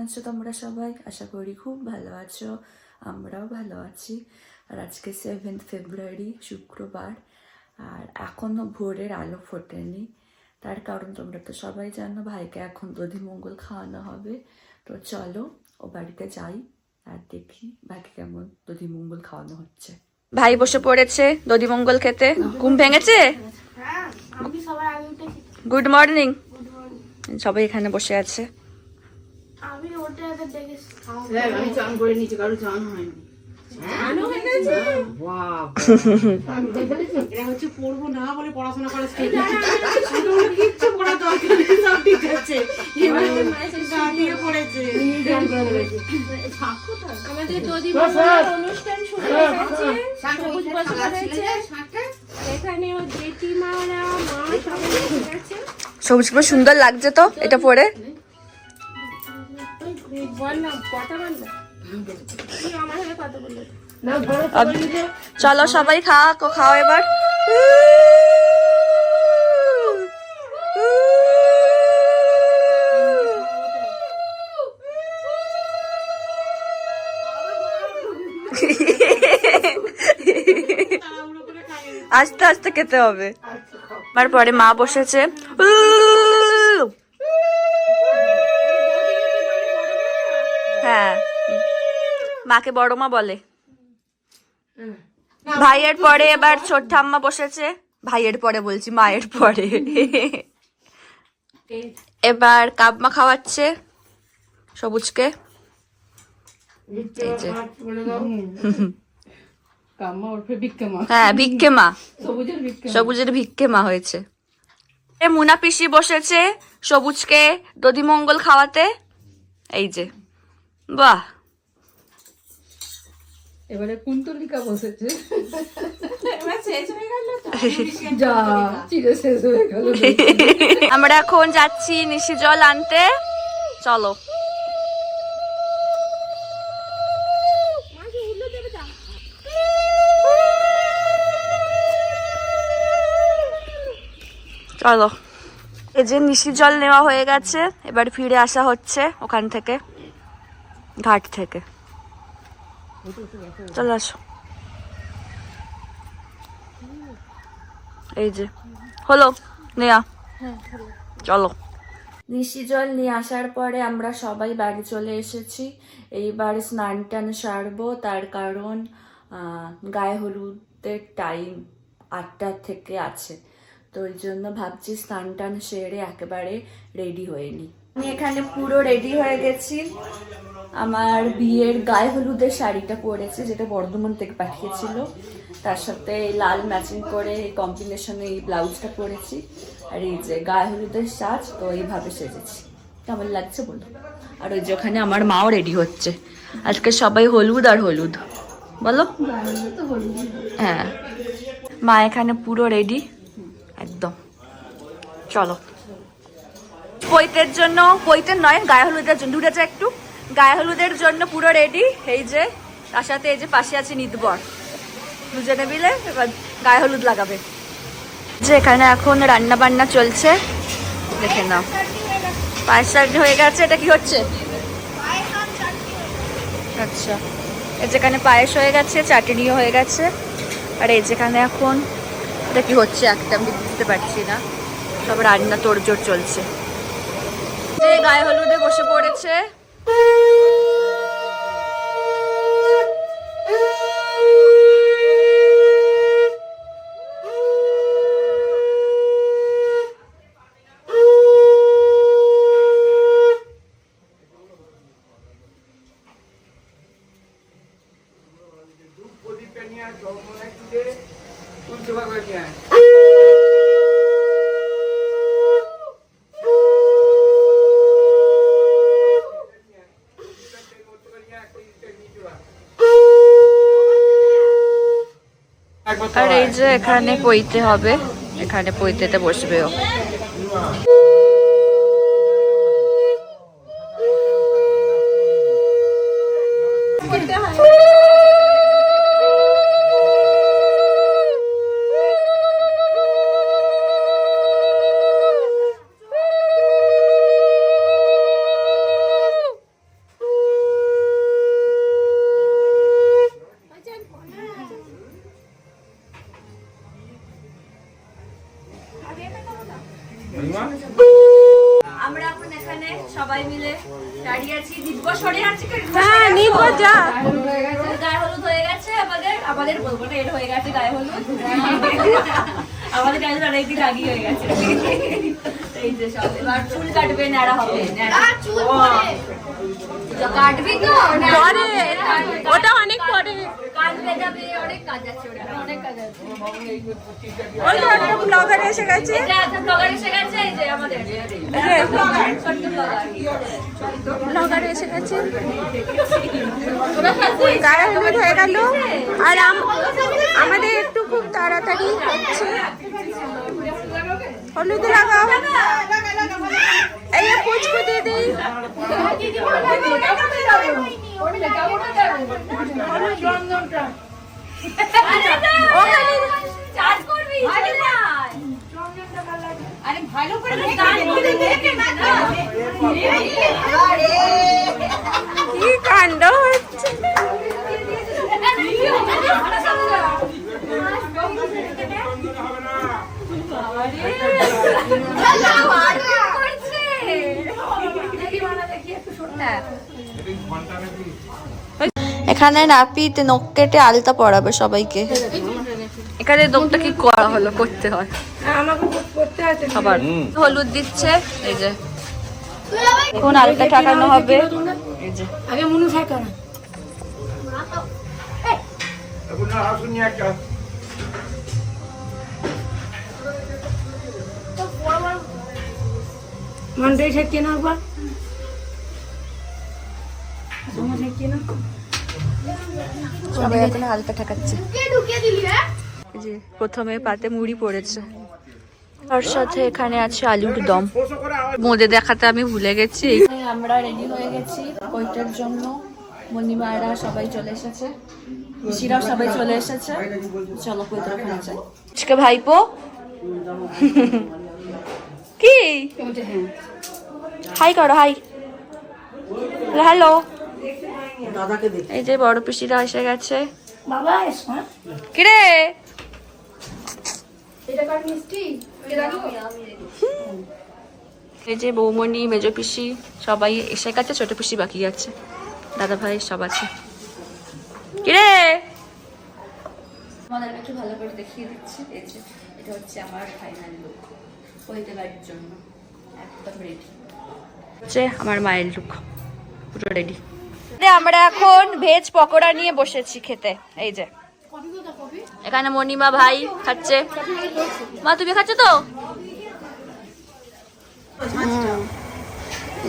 আছো তোমরা সবাই? আশা করি খুব ভালো আছো, আমরাও ভালো আছি। আর আজকে 7 ফেব্রুয়ারি শুক্রবার, আর এখনও ভোরের আলো ফোটেনি। তার কারণ তোমরা তো সবাই জানো, ভাইকে এখন দধিমঙ্গল খাওয়ানো হবে। তো চলো ও বাড়িতে যাই আর দেখি ভাইকে কেমন দধিমঙ্গল খাওয়ানো হচ্ছে। ভাই বসে পড়েছে দধিমঙ্গল খেতে। ঘুম ভেঙেছে? Good morning. সবাই এখানে বসে আছে। আমি ওটা দেখে আমি চান করে নিচে, কারো চান হয়নি। এটা হচ্ছে পড়বো না বলে পড়াশোনা করে কিচ্ছু পড়া দরকার নেই, সব ঠিক আছে। আমাদের দধিমঙ্গলের অনুষ্ঠান শুরু হয়ে গেছে। সবুজ বসে পড়েছে। এখানে ও জেঠিমারা মা সবাই বসে গেছে। সবুজ পুরো সুন্দর লাগছে তো এটা পরে। বল না কথা বল না, তুই আমার সাথে কথা বললি। চলো সবাই খাও এবার। আস্তে আস্তে খেতে হবে। তারপরে মা বসেছে। হ্যাঁ, মাকে বড় মা বলে। ভাইয়ের পরে এবার ছোট ঠাম্মা বসেছে। ভাইয়ের পরে বলছি, মায়ের পরে। এবার কাবমা খাওয়াচ্ছে সবুজকে। হ্যাঁ, ভিক্ষে মা, সবুজের ভিক্ষে মা হয়েছে। মুনা পিসি বসেছে সবুজকে দধিমঙ্গল খাওয়াতে। এই যে, বাহ। এবারে কুন্তলিকা বসেছে। আমরা এখন যাচ্ছি নিশি জল আনতে। চলো। চলো, এই যে নিশি জল নেওয়া হয়ে গেছে। এবার ফিরে আসা হচ্ছে ওখান থেকে, ঘাট থেকে। চলে আসো। এই যে হলো নেয়া। চলো। নিশি জল নিয়ে আসার পরে আমরা সবাই বাড়ি চলে এসেছি। এইবার স্নান টান সারবো, তার কারণ গায়ে হলুদের টাইম 8টা থেকে আছে। তো ওই জন্য ভাবছি স্নান টান সেরে একেবারে রেডি হয়ে নি। আমি এখানে পুরো রেডি হয়ে গেছি। আমার বিয়ের গায়ে হলুদের শাড়িটা পরেছি, যেটা বর্ধমান থেকে পাঠিয়েছিল। তার সাথে লাল ম্যাচিং করে কম্বিনেশনে এই ব্লাউজটা পরেছি। আর এই যে গায়ে হলুদের সাজ, তো এইভাবে সেজেছি। কেমন লাগছে বলো? আর ওই যে ওখানে আমার মাও রেডি হচ্ছে। আজকে সবাই হলুদ আর হলুদ, বলো। হ্যাঁ, মা এখানে পুরো রেডি একদম। চলো। পৈতের জন্য, পৈতের নয়, গায়ে হলুদের জন্য দূরে যা একটু। গায়ে হলুদের জন্য পুরো রেডি। এই যে তার সাথে এই যে পাশে আছে নিদবর, দুজনে মিলে এবার গায়ে হলুদ লাগাবে। যে এখানে এখন রান্না বান্না চলছে, দেখে নাও। পায়েস চাটনি হয়ে গেছে। এটা কি হচ্ছে? আচ্ছা, এই যেখানে পায়েস হয়ে গেছে, চাটনিও হয়ে গেছে। আর এই যেখানে এখন এটা কি হচ্ছে একটা আমি বুঝতে পারছি না। সব রান্না তোড়জোড় চলছে। যে গায়ে হলুদে বসে পড়েছে। আর এই যে এখানে পইতে হবে, এখানে পইতেতে বসবে ও। সবাই মিলে দাঁড়িয়ে আছি। নির্ভর সরে আছে। হ্যাঁ নির্ভর যা গায়ে হলুদ হয়ে গেছে আমাদের বলবো না, এটা হয়ে গেছে গায়ে হলুদ। আমাদের গায়ে হলুদ অনেকদিন আগেই হয়ে গেছে। এই যে সব এবার চুল কাটবে, ন্যাড়া হবে। কাটবি তো পরে, ওটা অনেক পরে। কাজ বেজাবে, অনেক কাজ আছে, ওটা অনেক কাজ আছে। ওই তো একটা ব্লগার এসে গেছে। এটা একটা ব্লগার এসে গেছে, এই যে আমাদের ছোট্ট ব্লগার। ব্লগার এসে গেছে, গায়ে হলুদ হয়ে গেল। আর আমাদের একটু খুব তাড়াতাড়ি হচ্ছে। হলুদ লাগাও, এই পুচকু দিদি। আরে ভালো করে কি কাণ্ড হচ্ছে। এখানে নাপিত নখ কেটে আলতা পরাবে সবাইকে। এখানে নখটা কি করা হলো, করতে হয় আমাকে করতে আছে। আবার হলুদ দিচ্ছে, এই যে এখন আলতা ঠাকানো হবে। এই যে আগে মনু ঠাকা মনটাই ঠেকে না আবার সবাই এখন আলতা ঠাকাচ্ছে। এই যে প্রথমে পাতে মুড়ি পড়েছে, তার সাথে এখানে আছে আলুর দম। মোদে দেখাতে আমি ভুলে গেছি। আমরা রেডি হয়ে গেছি ওইটার জন্য। মণিমারা সবাই চলে এসেছে, পিসিরাও সবাই চলে এসেছে। চলো কইতরা খাওয়া যায়। আজকে ভাইপো কি হাই করো, হাই হ্যালো। এই যে বড় পিসিরা এসে গেছে। বাবা কিরে এই যে বৌমণি, মেজ পিসি সবাই এসে গেছে, ছোট পিসি বাকি আছে, দাদা ভাই সব আছে। কিরে আমাদের একটু ভালো করে দেখিয়ে দিচ্ছি। এই যে এটা হচ্ছে আমার ফাইনাল লুক হইতে বাড়ির জন্য, একদম রেডি। হচ্ছে আমার মায়ের লুক, পুরো রেডি। আমরা এখন ভেজ পকোড়া নিয়ে বসেছি খেতে। এই যে এখানে মণিমা ভাই খাচ্ছে। মা তুমি খাচ্ছ তো?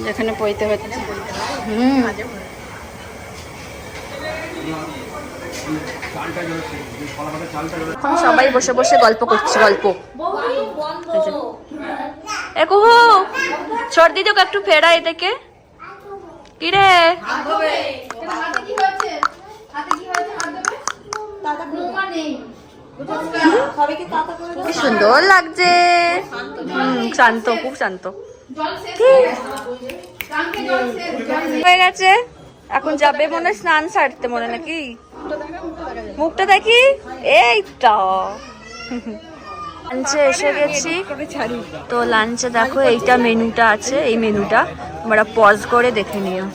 যেখানে পইতে হচ্ছে। সবাই বসে বসে গল্প করছে, গল্প। কুহু সর্দি তো একটু ফেরা এটাকে। কিরে কি সুন্দর লাগছে। শান্ত, খুব শান্ত হয়ে গেছে। এখন যাবে মনে হয় স্নান সারতে, মনে নাকি মুখটা দেখি। এইটা লাঞ্চে এসে গেছি তো লাঞ্চে দেখো এইটা মেনুটা আছে। এই মেনুটা আমরা পজ করে দেখে নিও।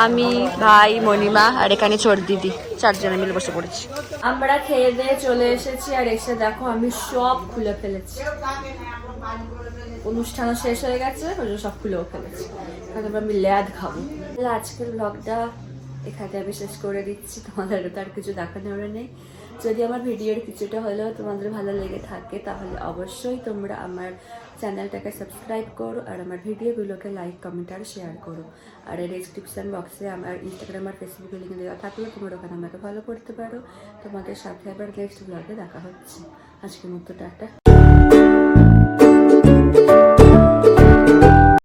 আমি, ভাই, মণিমা আর এখানে ছোট দিদি, চারজনে মিলে বসে পড়েছি। আমরা খেয়ে দিয়ে চলে এসেছি আর এসে দেখো আমি সব খুলে ফেলেছি। অনুষ্ঠানও শেষ হয়ে গেছে, সব খুলেও ফেলেছি। এখন আমি ল্যাদ খাবো। আজকের ব্লগটা এখানে আমি শেষ করে দিচ্ছি। তোমাদের তো আর কিছু দেখানোর নেই। যদি আমার ভিডিওর কিছুটা হলেও তোমাদের ভালো লেগে থাকে তাহলে অবশ্যই তোমরা আমার চ্যানেলটাকে সাবস্ক্রাইব করো আর আমার ভিডিওগুলোকে লাইক, কমেন্ট আর শেয়ার করো। আর এর ডিসক্রিপশন বক্সে আমার ইনস্টাগ্রাম আর ফেসবুকের লিঙ্ক দেওয়া থাকলে তোমরা ওখানে আমাকে ফলো করতে পারো। তোমাদের সাথে আবার নেক্সট ব্লগে দেখা হচ্ছে। আজকের মতো টাটা।